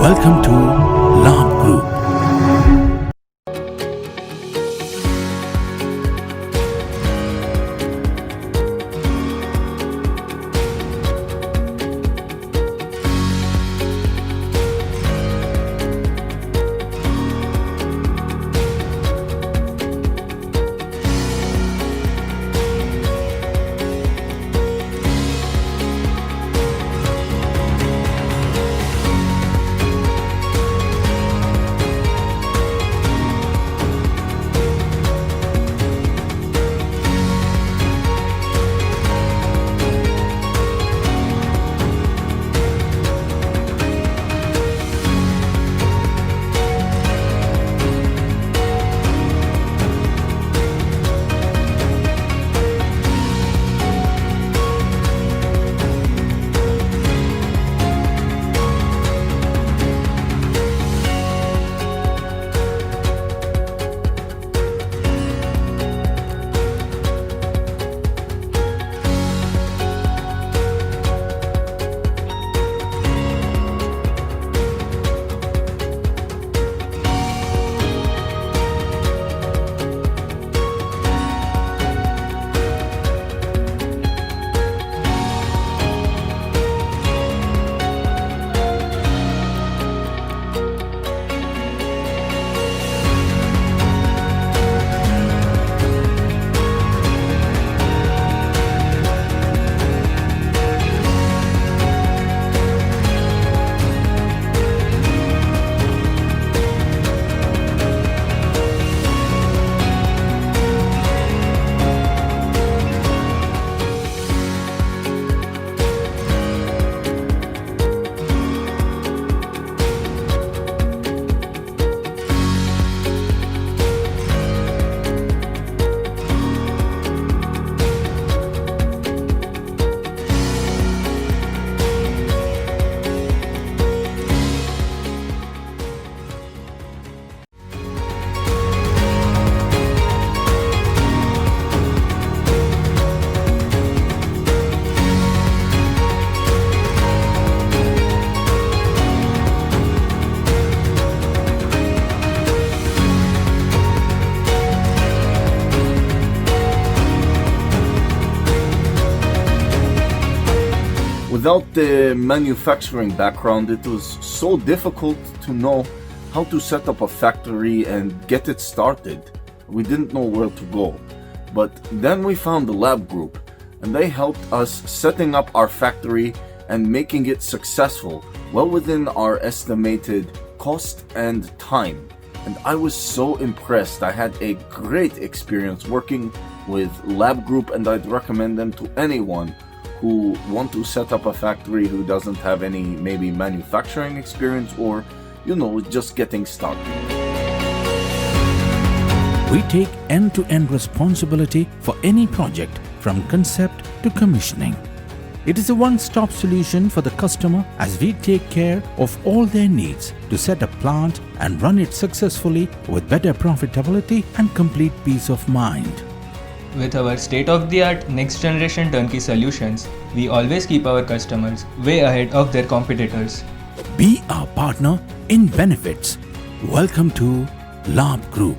Welcome to Labh Group. Without the manufacturing background, it was so difficult to know how to set up a factory and get it started. We didn't know where to go. But then we found the Labh Group, and they helped us setting up our factory and making it successful, well within our estimated cost and time. And I was so impressed. I had a great experience working with Labh Group, and I'd recommend them to anyone who want to set up a factory who doesn't have any maybe manufacturing experience or, just getting started. We take end-to-end responsibility for any project from concept to commissioning. It is a one-stop solution for the customer as we take care of all their needs to set a plant and run it successfully with better profitability and complete peace of mind. With our state-of-the-art next-generation turnkey solutions, we always keep our customers way ahead of their competitors. Be our partner in benefits. Welcome to Labh Group.